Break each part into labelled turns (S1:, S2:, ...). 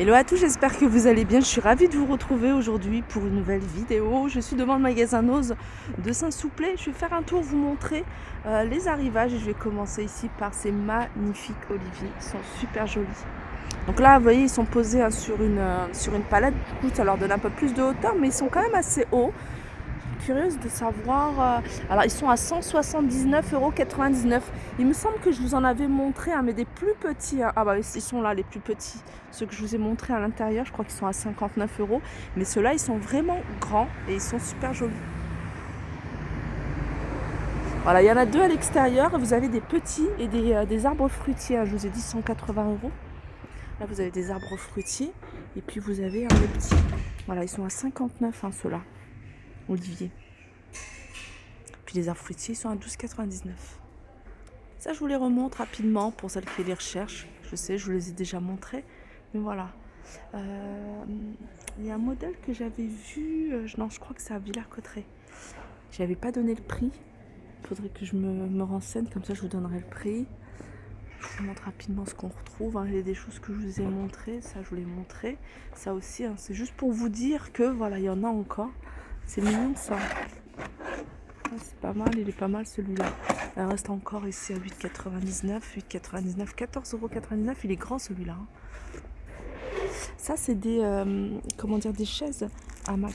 S1: Hello à tous, j'espère que vous allez bien. Je suis ravie de vous retrouver aujourd'hui pour une nouvelle vidéo. Je suis devant le magasin Nose de Saint-Souplet. Je vais faire un tour, vous montrer les arrivages. Et je vais commencer ici par ces magnifiques oliviers. Ils sont super jolis. Donc là, vous voyez, ils sont posés sur une palette. Du coup, ça leur donne un peu plus de hauteur, mais ils sont quand même assez hauts. Curieuse de savoir. Alors, ils sont à 179,99 €. Il me semble que je vous en avais montré, mais des plus petits. Ah bah, ils sont là, les plus petits. Ceux que je vous ai montrés à l'intérieur, je crois qu'ils sont à 59 €. Mais ceux-là, ils sont vraiment grands et ils sont super jolis. Voilà, il y en a deux à l'extérieur. Vous avez des petits et des arbres fruitiers. Je vous ai dit 180 €. Là, vous avez des arbres fruitiers. Et puis, vous avez les petits. Voilà, ils sont à 59 €, ceux-là. Olivier. Puis les arbres fruitiers sont à 12,99 €. Ça, je vous les remonte rapidement pour celles qui les recherchent. Je sais, je vous les ai déjà montrés. Mais voilà. Il y a un modèle que j'avais vu. Non, je crois que c'est à Villers-Cotterêts. Je n'avais pas donné le prix. Il faudrait que je me renseigne. Comme ça, je vous donnerai le prix. Je vous montre rapidement ce qu'on retrouve. Il y a des choses que je vous ai montrées. Ça, je vous l'ai montré. Ça aussi, c'est juste pour vous dire que voilà, il y en a encore. C'est mignon ça. C'est pas mal, il est pas mal celui-là. Il reste encore ici à 8,99 €, 14,99 €. Il est grand celui-là. Ça, c'est des des chaises à vous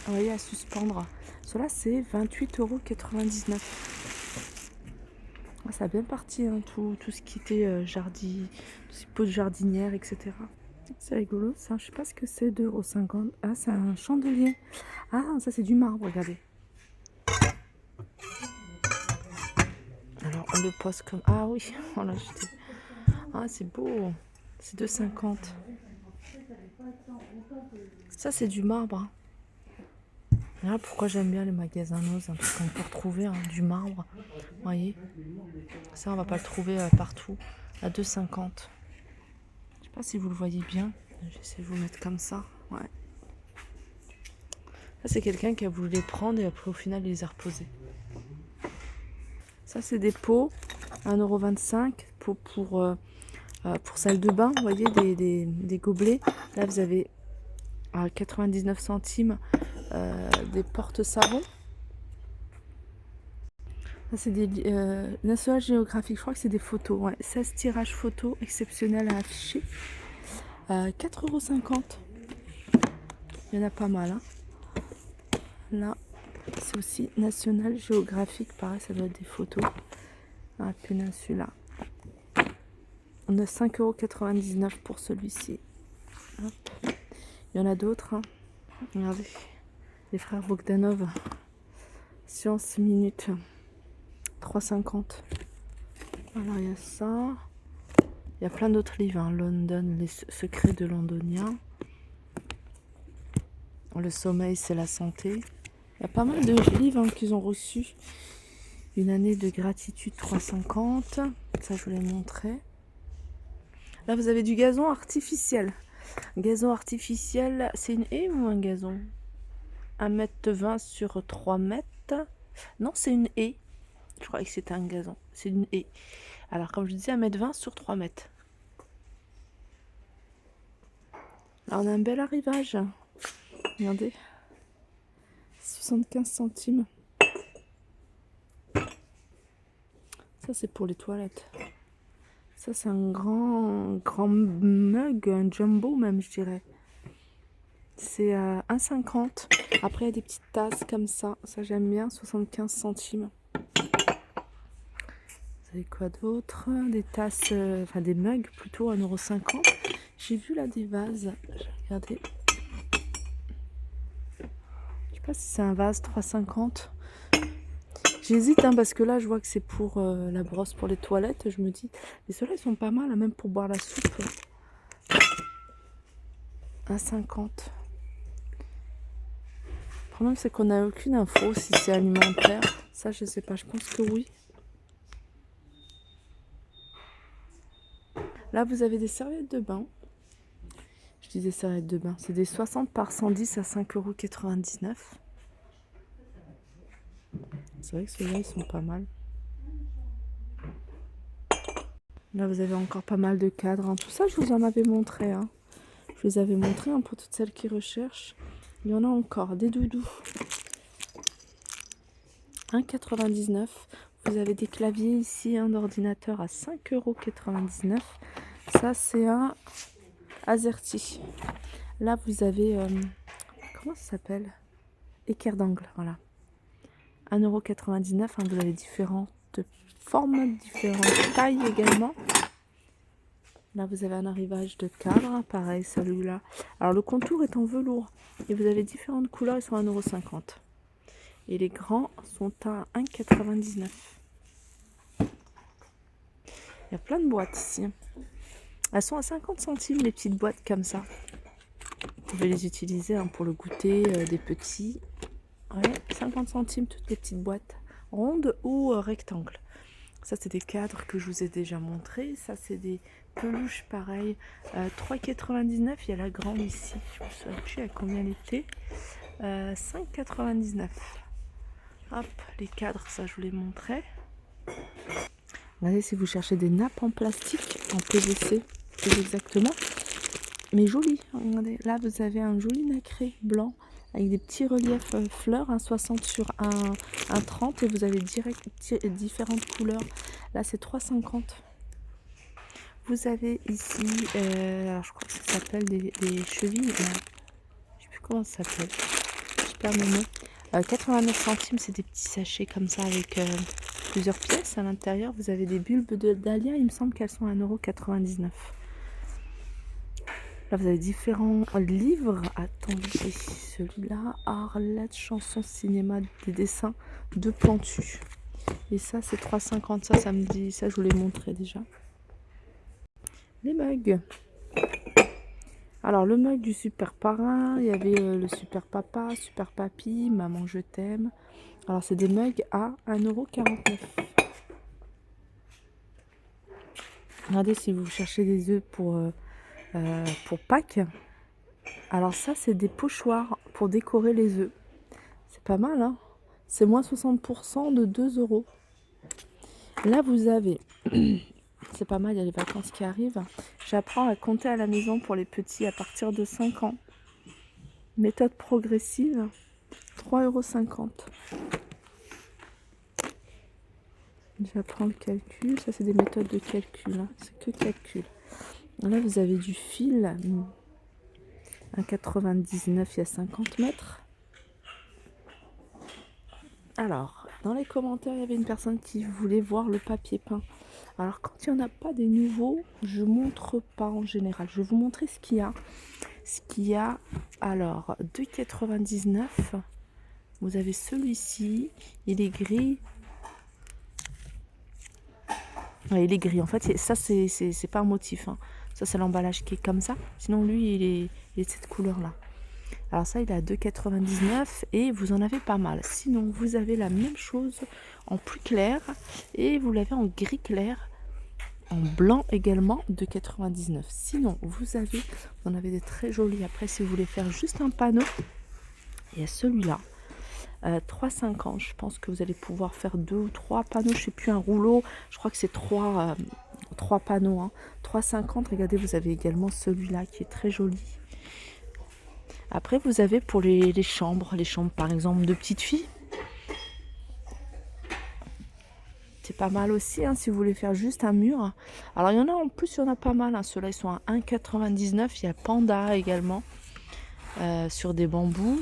S1: voyez, à suspendre. Cela, c'est 28,99 €. Ça a bien parti, tout ce qui était pot de jardinière, etc. C'est rigolo, ça. Je sais pas ce que c'est, 2,50 €. Ah, c'est un chandelier. Ah, ça, c'est du marbre, regardez. Alors, on le pose comme... Ah oui, voilà, ah, c'est beau. C'est 2,50 €. Ça, c'est du marbre. Voilà pourquoi j'aime bien les magasins Nose, parce qu'on peut retrouver du marbre. Vous voyez, ça, on va pas le trouver partout. À 2,50 €. Je sais pas si vous le voyez bien. J'essaie de vous mettre comme ça. Ouais. Ça, c'est quelqu'un qui a voulu les prendre et après, au final, il les a reposés. Ça, c'est des pots. 1,25 € pour salle de bain. Vous voyez, des gobelets. Là, vous avez à 99 centimes des porte-savons. Ça, c'est des National Geographic. Je crois que c'est des photos. Ouais. 16 tirages photos exceptionnels à afficher. 4,50 €. Il y en a pas mal. Là, c'est aussi National Geographic. Pareil, ça doit être des photos. La péninsula. On a 5,99 € pour celui-ci. Il y en a d'autres. Regardez. Les frères Bogdanov. Science minute. 3,50 €. Voilà, il y a ça. Il y a plein d'autres livres. London, les secrets de Londonien. Le sommeil, c'est la santé. Il y a pas mal de livres qu'ils ont reçus. Une année de gratitude, 3,50 €. Ça, je vous l'ai montré. Là, vous avez du gazon artificiel. Gazon artificiel, c'est une haie ou un gazon? 1,20 m sur 3 mètres. Non, c'est une haie. Je croyais que c'était un gazon. C'est une haie. Alors, comme je disais, 1,20 m sur 3 mètres. Là, on a un bel arrivage. Regardez. 75 centimes. Ça, c'est pour les toilettes. Ça, c'est un grand mug, un jumbo même, je dirais. C'est 1,50 €. Après, il y a des petites tasses comme ça. Ça, j'aime bien. 75 centimes. Vous avez quoi d'autre? Des tasses, enfin des mugs plutôt, 1,50 €. J'ai vu là des vases. Regardez. Je sais pas si c'est un vase 3,50 €. J'hésite parce que là je vois que c'est pour la brosse pour les toilettes. Je me dis, mais ceux-là ils sont pas mal, même pour boire la soupe. 1,50 €. Le problème c'est qu'on n'a aucune info si c'est alimentaire. Ça je sais pas, je pense que oui. Là vous avez des serviettes de bain. Je dis des serviettes de bain. C'est des 60 par 110 à 5,99 €. C'est vrai que ceux-là ils sont pas mal. Là vous avez encore pas mal de cadres. Tout ça je vous en avais montré. Je vous avais montré pour toutes celles qui recherchent. Il y en a encore des doudous. 1,99 €. Vous avez des claviers ici, un d'ordinateur à 5,99 €. Ça, c'est un AZERTY. Là, vous avez... comment ça s'appelle? Équerre d'angle, voilà. 1,99 €. Vous avez différentes formes, différentes tailles également. Là, vous avez un arrivage de cadre, pareil, celui-là. Alors, le contour est en velours. Et vous avez différentes couleurs, ils sont à 1,50 €. Et les grands sont à 1,99 €. Il y a plein de boîtes ici. Elles sont à 50 centimes, les petites boîtes comme ça. Vous pouvez les utiliser pour le goûter des petits. Ouais, 50 centimes, toutes les petites boîtes. Rondes ou rectangles. Ça, c'est des cadres que je vous ai déjà montrés. Ça, c'est des peluches, pareil. 3,99 €. Il y a la grande ici. Je me souviens plus à combien elle était. 5,99 €. Hop, les cadres, ça, je vous les montrais. Regardez, si vous cherchez des nappes en plastique, en PVC, plus exactement. Mais joli. Regardez, là, vous avez un joli nacré blanc avec des petits reliefs fleurs, un 60 sur un 30, et vous avez différentes couleurs. Là, c'est 3,50 €. Vous avez ici, alors je crois que ça s'appelle des chevilles. Je sais plus comment ça s'appelle. Je perds mes mots. 89 centimes, c'est des petits sachets comme ça avec plusieurs pièces à l'intérieur. Vous avez des bulbes de dahlia, il me semble qu'elles sont à 1,99 €. Là, vous avez différents livres. Attendez, celui-là, Arlette, chansons, cinéma, des dessins de Plantu. Et ça, c'est 3,50 €. Ça me dit, ça, je vous l'ai montré déjà. Les mugs. Alors, le mug du super parrain, il y avait le super papa, super papy, maman je t'aime. Alors, c'est des mugs à 1,49 €. Regardez, si vous cherchez des œufs pour Pâques. Alors ça, c'est des pochoirs pour décorer les œufs. C'est pas mal, hein? C'est moins 60% de 2 €. Là, vous avez... c'est pas mal, il y a les vacances qui arrivent. J'apprends à compter à la maison pour les petits à partir de 5 ans. Méthode progressive, 3,50 €. J'apprends le calcul. Ça, c'est des méthodes de calcul, hein. C'est que calcul. Là, vous avez du fil. 1,99 €, il y a 50 mètres. Alors, dans les commentaires, il y avait une personne qui voulait voir le papier peint. Alors, quand il n'y en a pas des nouveaux, je ne montre pas en général. Je vais vous montrer ce qu'il y a. Ce qu'il y a, alors, 2,99 €. Vous avez celui-ci. Il est gris. Ouais, il est gris. En fait, ça, c'est pas un motif, hein. Ça, c'est l'emballage qui est comme ça. Sinon, lui, il est de cette couleur-là. Alors ça, il est à 2,99 € et vous en avez pas mal. Sinon, vous avez la même chose en plus clair et vous l'avez en gris clair, en blanc également, 2,99 €. Sinon, vous en avez des très jolis. Après, si vous voulez faire juste un panneau, il y a celui-là. 3,50 €. Je pense que vous allez pouvoir faire 2 ou 3 panneaux. Je sais plus, un rouleau. Je crois que c'est 3 panneaux. Hein. 3,50 €. Regardez, vous avez également celui-là qui est très joli. Après, vous avez pour les chambres par exemple de petites filles. C'est pas mal aussi, hein, si vous voulez faire juste un mur. Alors, il y en a en plus, il y en a pas mal. Hein. Ceux-là, ils sont à 1,99 €. Il y a Panda également sur des bambous.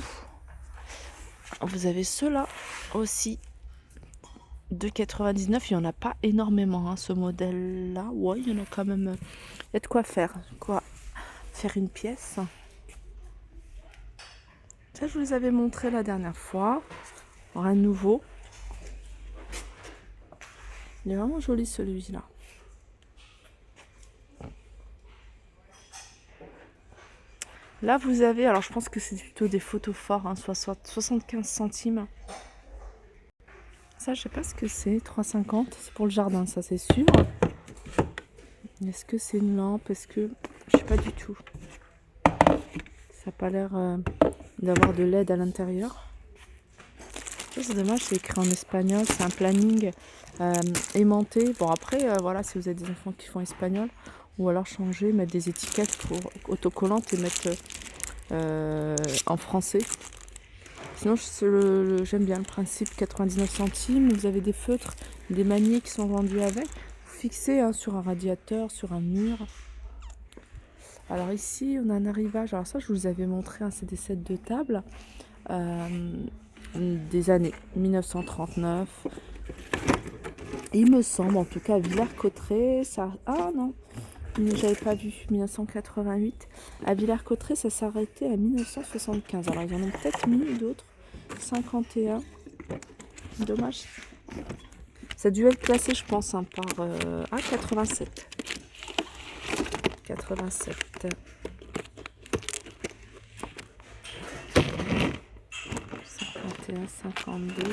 S1: Vous avez ceux-là aussi. 2,99 €. Il n'y en a pas énormément, hein, ce modèle-là. Ouais, il y en a quand même. Il y a de quoi faire. Faire une pièce. Ça, je vous les avais montré la dernière fois. Alors, un nouveau. Il est vraiment joli celui-là. Là, vous avez, alors je pense que c'est plutôt des photos forts, hein, 75 centimes. Ça, je sais pas ce que c'est, 3,50 €. C'est pour le jardin, ça c'est sûr. Est-ce que c'est une lampe? Est-ce que... Je sais pas du tout. Ça n'a pas l'air d'avoir de LED à l'intérieur. C'est dommage, c'est écrit en espagnol. C'est un planning aimanté. Bon, après, voilà, si vous avez des enfants qui font espagnol, Ou alors changer, mettre des étiquettes pour autocollantes et mettre en français. Sinon, j'aime bien le principe 99 centimes. Vous avez des feutres, des maniers qui sont vendus avec. Vous fixez sur un radiateur, sur un mur. Alors ici, on a un arrivage. Alors ça, je vous avais montré, c'est des sets de table des années 1939. Il me semble, en tout cas, à Villers-Cotterêts, ça... Ah non, j'avais pas vu, 1988. À Villers-Cotterêts, ça s'arrêtait à 1975. Alors, ils en ont peut-être mis d'autres. 51. Dommage. Ça a dû être classé, je pense, par... 87. 87. 51, 52.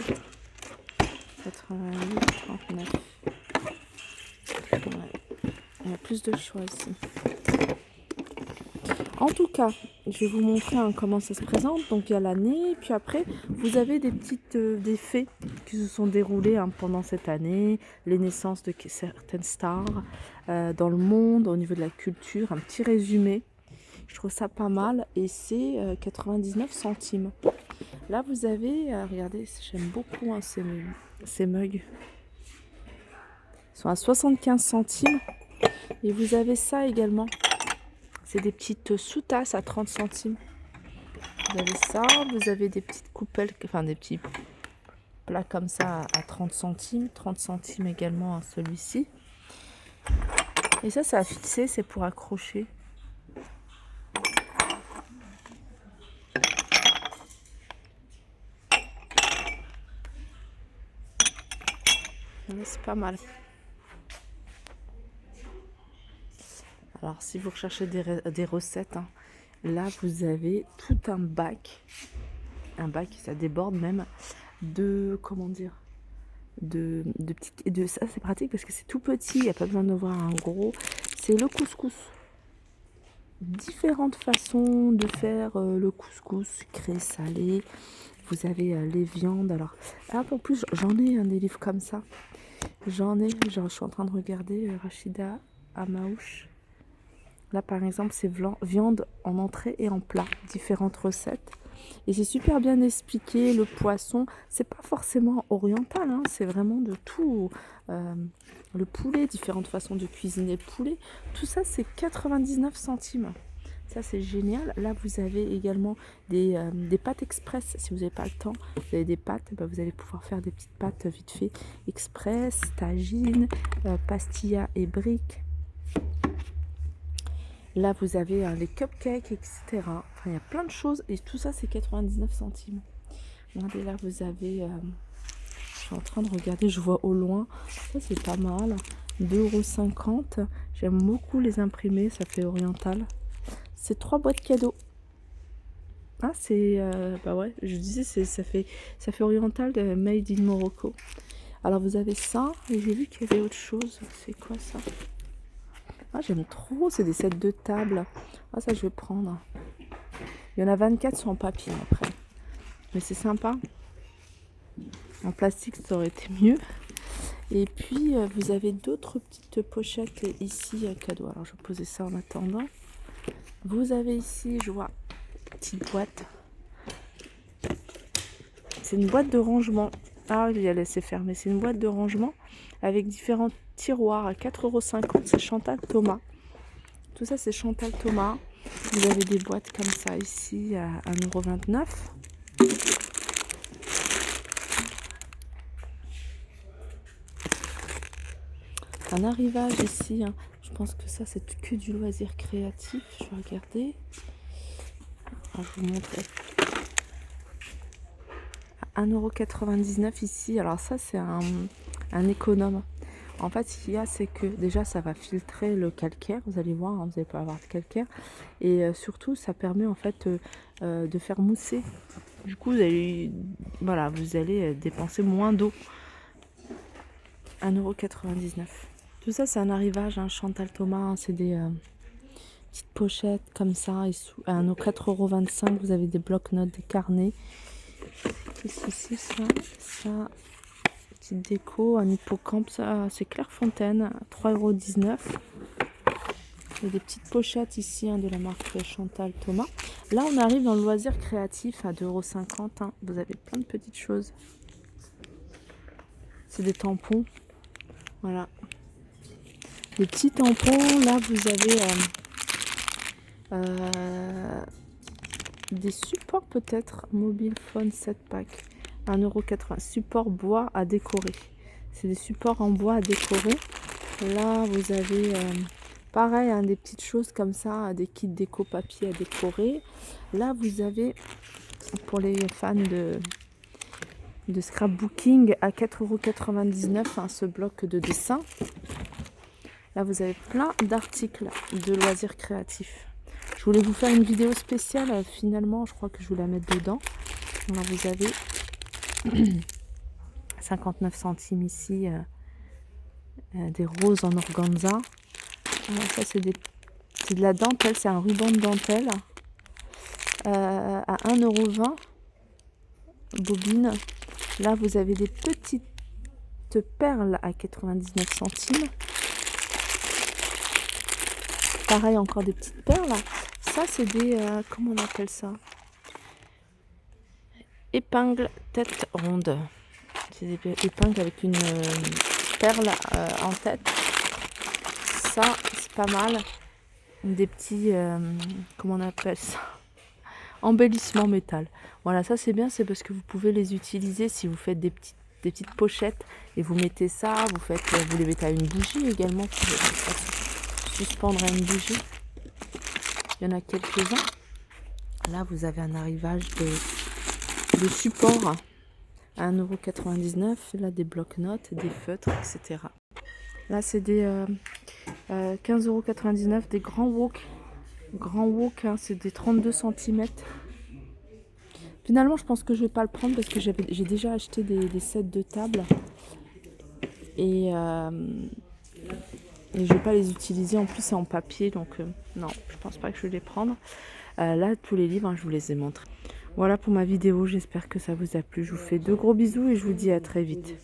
S1: 88, 39. Ouais. Il y a plus de choix ici. En tout cas, je vais vous montrer comment ça se présente. Donc il y a l'année, puis après, vous avez des petites des faits qui se sont déroulés pendant cette année, les naissances de certaines stars dans le monde, au niveau de la culture, un petit résumé. Je trouve ça pas mal et c'est 99 centimes. Là, vous avez, regardez, j'aime beaucoup ces mugs. Ils sont à 75 centimes. Et vous avez ça également. C'est des petites sous-tasses à 30 centimes. Vous avez ça. Vous avez des petites coupelles, enfin des petits plats comme ça à 30 centimes. 30 centimes également celui-ci. Et ça, à fixer, c'est pour accrocher. C'est pas mal. Alors, si vous recherchez des recettes, là, vous avez tout un bac, ça déborde même, de, comment dire, de petites... Et ça, c'est pratique parce que c'est tout petit, il n'y a pas besoin de voir un gros. C'est le couscous. Différentes façons de faire le couscous, sucré, salé. Vous avez les viandes. Alors, en plus, j'en ai des livres comme ça. Je suis en train de regarder Rachida Amaouche. Là, par exemple, c'est viande en entrée et en plat, différentes recettes. Et c'est super bien expliqué. Le poisson, c'est pas forcément oriental, c'est vraiment de tout. Le poulet, différentes façons de cuisiner le poulet. Tout ça, c'est 99 centimes. Ça, c'est génial. Là, vous avez également des pâtes express. Si vous n'avez pas le temps, vous avez des pâtes, vous allez pouvoir faire des petites pâtes vite fait express, tagine, pastilla et briques. Là, vous avez les cupcakes, etc. Enfin, il y a plein de choses. Et tout ça, c'est 99 centimes. Regardez, là, vous avez... je suis en train de regarder, je vois au loin. Ça, c'est pas mal. 2,50 €. J'aime beaucoup les imprimer, ça fait oriental. C'est 3 boîtes cadeaux. Ah, c'est... bah ouais, je disais, ça fait oriental, made in Morocco. Alors, vous avez ça. Et j'ai vu qu'il y avait autre chose. C'est quoi ça ? Ah, j'aime trop, c'est des sets de table. Ah, ça, je vais prendre. Il y en a 24 sur en papier après. Mais c'est sympa. En plastique, ça aurait été mieux. Et puis, vous avez d'autres petites pochettes ici à cadeaux. Alors, je vais poser ça en attendant. Vous avez ici, je vois, petite boîte. C'est une boîte de rangement. Ah, je l'ai laissé fermer. C'est une boîte de rangement avec différents tiroirs à 4,50 €. C'est Chantal Thomas. Tout ça, c'est Chantal Thomas. Vous avez des boîtes comme ça ici à 1,29 €. Un arrivage ici. Je pense que ça, c'est que du loisir créatif. Je vais regarder. Alors, je vais vous montrer. 1,99 € ici. Alors ça, c'est un économe. En fait, ce qu'il y a, c'est que déjà, ça va filtrer le calcaire. Vous allez voir, vous n'allez pas avoir de calcaire. Et surtout, ça permet en fait de faire mousser. Du coup, vous allez dépenser moins d'eau. 1,99 €. Tout ça, c'est un arrivage. Chantal Thomas, c'est des petites pochettes comme ça. Et à 4,25 €, vous avez des blocs-notes, des carnets. Qu'est-ce que c'est ça, petite déco, un hippocampe, ça c'est Clairefontaine, 3,19 €. Il y a des petites pochettes ici hein, de la marque Chantal Thomas. Là, on arrive dans le loisir créatif à 2,50 €. Hein. Vous avez plein de petites choses. C'est des tampons. Voilà. Des petits tampons. Là, vous avez des supports peut-être. Mobile phone 7 pack. 1,80 €. Support bois à décorer. C'est des supports en bois à décorer. Là, vous avez pareil, hein, des petites choses comme ça, des kits déco papier à décorer. Là, vous avez, pour les fans de scrapbooking, à 4,99 € hein, ce bloc de dessin. Là, vous avez plein d'articles de loisirs créatifs. Je voulais vous faire une vidéo spéciale. Finalement, je crois que je vais la mettre dedans. Alors, vous avez 59 centimes ici, des roses en organza. Alors, ça, c'est de la dentelle. C'est un ruban de dentelle à 1,20 € bobine. Là, vous avez des petites perles à 99 centimes. Pareil, encore des petites perles. Ça, c'est des... comment on appelle ça? Épingles tête ronde. C'est des épingles avec une perle en tête. Ça, c'est pas mal. Des petits... comment on appelle ça? Embellissement métal. Voilà, ça c'est bien, c'est parce que vous pouvez les utiliser si vous faites des petites pochettes et vous mettez ça, vous les mettez à une bougie également, pour suspendre à une bougie. Il y en a quelques-uns. Là, vous avez un arrivage de support à 1,99 €. Là, des blocs-notes, des feutres, etc. Là, c'est des 15,99 € des grands wok. Grand wok, hein, c'est des 32 cm. Finalement, je pense que je vais pas le prendre parce que j'ai déjà acheté des sets de table. Et je vais pas les utiliser. En plus, c'est en papier. Donc, non, je pense pas que je vais les prendre. Là, tous les livres, hein, je vous les ai montrés. Voilà pour ma vidéo. J'espère que ça vous a plu. Je vous fais de gros bisous et je vous dis à très vite.